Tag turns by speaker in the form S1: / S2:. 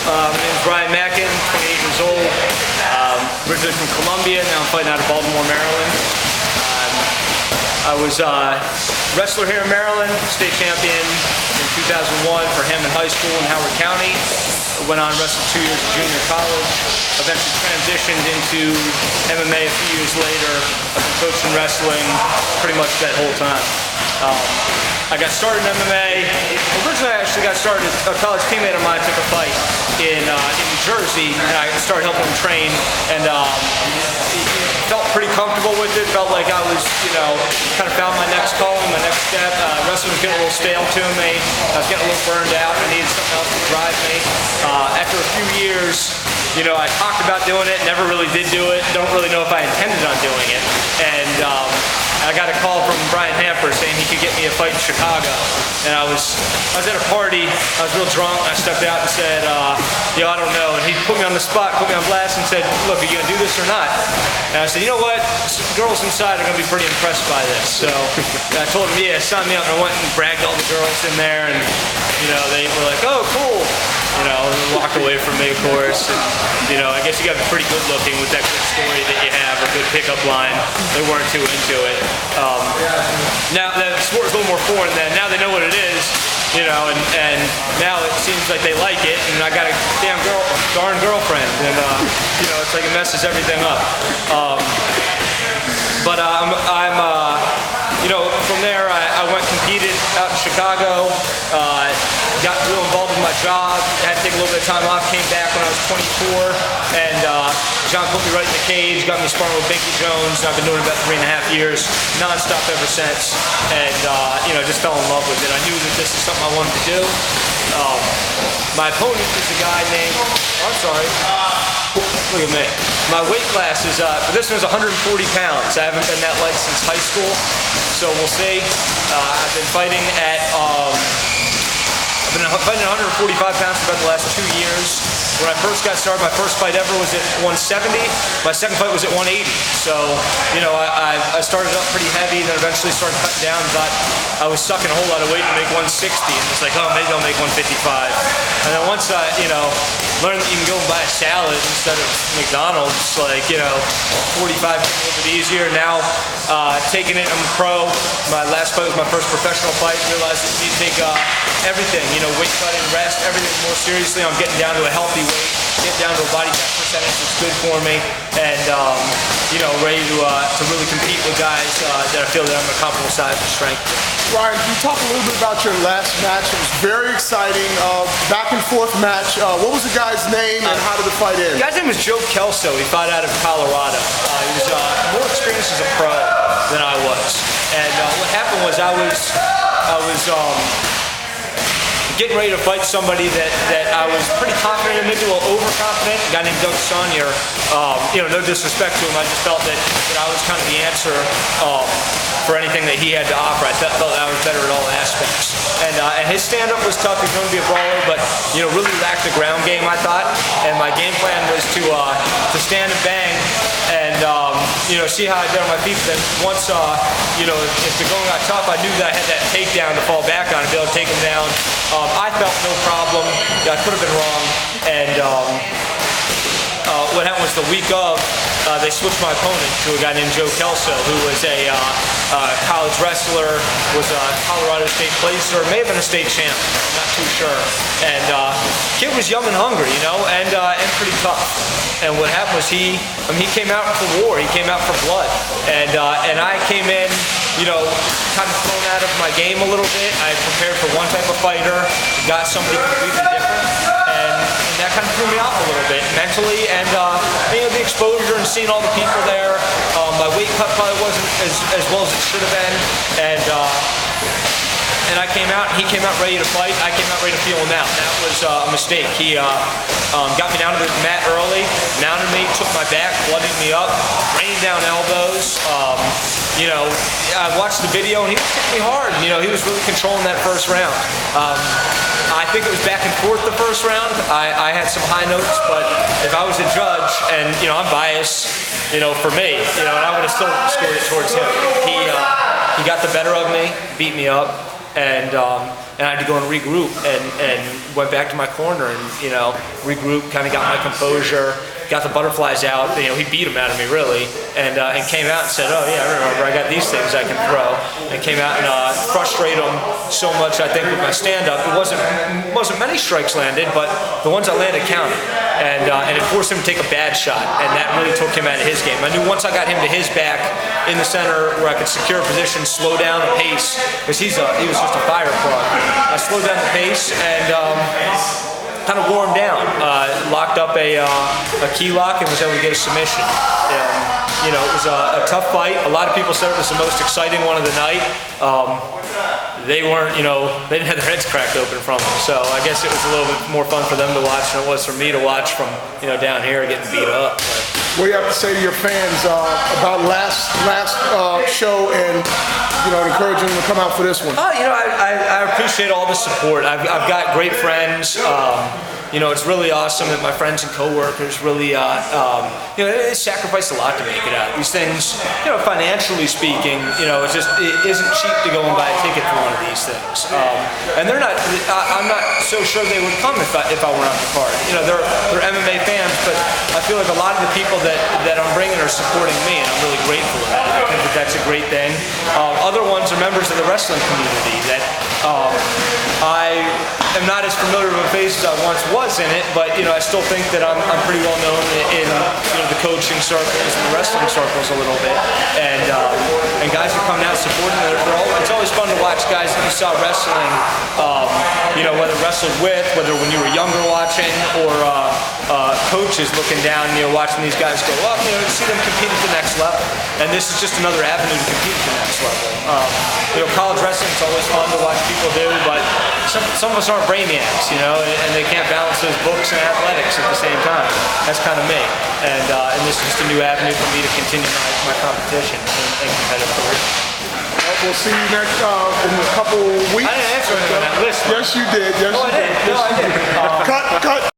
S1: My name is Brian Mackin, 28 years old. Originally from Columbia, now I'm fighting out of Baltimore, Maryland. I was a wrestler here in Maryland, state champion in 2001 for Hammond High School in Howard County. Went on, wrestled 2 years of junior college. Eventually transitioned into MMA a few years later. I've been coaching wrestling pretty much that whole time. I got started in MMA. Originally, I actually got started. A college teammate of mine took a fight in New Jersey, and I started helping him train. And felt pretty comfortable with it. Felt like I was, kind of found my next calling, my next step. Wrestling was getting a little stale to me. I was getting a little burned out. I needed something else to drive me. After a few years, I talked about doing it. Never really did do it. Don't really know if I intended on doing it. And I got a call from Brian Hamper saying he could get me a fight in Chicago. And I was at a party, I was real drunk, I stepped out and said, I don't know. And he put me on the spot, put me on blast and said, look, are you gonna do this or not? And I said, you know what, girls inside are gonna be pretty impressed by this. So I told him, yeah, sign me up. And I went and bragged all the girls in there, and they were like, oh, cool. And walked away from me, of course. And, I guess you gotta be pretty good looking with that good story that you have, a good pickup line. They weren't too into it. Now the sport is a little more foreign then. Now they know what it is, and now it seems like they like it. And I got a darn girlfriend, and it's like it messes everything up. But from there I went competed out in Chicago. Got real involved in my job. Had to take a little bit of time off. Came back when I was 24, and John put me right in the cage. Got me sparring with Binky Jones. I've been doing it about 3.5 years, non-stop ever since. And just fell in love with it. I knew that this is something I wanted to do. My opponent is a guy named. Oh, I'm sorry. Look at me. My weight class is, this one's 140 pounds. I haven't been that light since high school, so we'll see. I've been fighting at, I've been fighting at 145 pounds for about the last 2 years. When I first got started, my first fight ever was at 170. My second fight was at 180. So, I started up pretty heavy, then eventually started cutting down. Thought I was sucking a whole lot of weight to make 160, and it's like, oh, maybe I'll make 155. And then once I, learned that you can go and buy a salad instead of McDonald's, 45 a little bit easier. Now, taking it, I'm a pro. My last fight was my first professional fight. Realized that you need to take everything, weight cutting, rest, everything more seriously. I'm getting down to a healthy weight, get down to a body fat percentage that's good for me, and ready to really compete with guys that I feel that I'm a comparable size and strength.
S2: Ryan, can you talk a little bit about your last match? It was very exciting, back and forth match. What was the guy's name and how did the fight end?
S1: The guy's name was Joe Kelso. He fought out of Colorado. He was more experienced as a pro than I was. And what happened was I was getting ready to fight somebody that I was pretty confident in, maybe a little overconfident. A guy named Doug Sonnier. No disrespect to him, I just felt that I was kind of the answer for anything that he had to offer. I felt that I was better at all aspects. And his stand-up was tough. He's going to be a brawler, but really lacked the ground game, I thought. And my game plan was to stand and bang, and see how I did on my feet. Then once if the going got tough, I knew that I had that takedown to fall back on and be able to take him down. I felt no problem. I could have been wrong, and what happened was the week of, they switched my opponent to a guy named Joe Kelso, who was a college wrestler, was a Colorado State placer, may have been a state champ, I'm not too sure. And kid was young and hungry, and pretty tough. And what happened was he came out for war. He came out for blood, and I came in, kind of thrown out of my game a little bit. I prepared for one type of fighter, got something completely different, and that kind of threw me off a little bit mentally. And the exposure and seeing all the people there, my weight cut probably wasn't as well as it should have been, and I came out, he came out ready to fight. I came out ready to feel him out. That was a mistake. He got me down to the mat early, mounted me, took my back, bloodied me up, rained down elbows. I watched the video and he was hitting me hard. He was really controlling that first round. I think it was back and forth the first round. I had some high notes, but if I was a judge, and I'm biased, for me, and I would have still scored it towards him. He got the better of me, beat me up, and and I had to go and regroup, and went back to my corner and, you know, regrouped, kind of got my composure, got the butterflies out. You know, he beat them out of me really, and came out and said, "Oh yeah, I remember. I got these things I can throw." And came out and frustrated him so much. I think with my stand-up, it wasn't many strikes landed, but the ones I landed counted, and it forced him to take a bad shot, and that really took him out of his game. I knew once I got him to his back in the center where I could secure a position, slow down the pace, because he was just a fire plug. I slowed down the pace and kind of wore him down. Locked up a key lock and was able to get a submission. You know, it was a tough fight. A lot of people said it was the most exciting one of the night. They weren't, you know, they didn't have their heads cracked open from them. So I guess it was a little bit more fun for them to watch than it was for me to watch from, you know, down here getting beat up.
S2: What do you have to say to your fans about last show and, you know, encouraging them to come out for this one?
S1: You know, I appreciate all the support. I've got great friends. You know, it's really awesome that my friends and coworkers really, you know, they sacrificed a lot to make it out. These things, you know, financially speaking, you know, it isn't cheap to go and buy a ticket for one of these things. And they're not. I'm not so sure they would come if I were on the card. You know, they're MMA fans, but I feel like a lot of the people that I'm bringing are supporting me, and I'm really grateful for that. I think that's a great thing. Other ones are members of the wrestling community that I am not as familiar with a face as I once was in it, but you know, I still think that I'm pretty well known in you know, the coaching circles and the wrestling circles a little bit, and guys who come out supporting. It's always fun to watch guys that you saw wrestling, you know, whether wrestled with, whether when you were younger watching, or coaches looking down, you know, watching these guys go up, you know, to see them compete at the next level. And this is just another avenue to compete at the next level. You know, college wrestling is always fun to watch people do, but some of us aren't brainiacs, you know, and they can't balance those books and athletics at the same time. That's kind of me. And this is just a new avenue for me to continue my competition and competitive career.
S2: We'll see you next in a couple weeks.
S1: I didn't answer anything on that list.
S2: Yes, you did. Yes,
S1: No, I did. No, I did.
S2: Cut.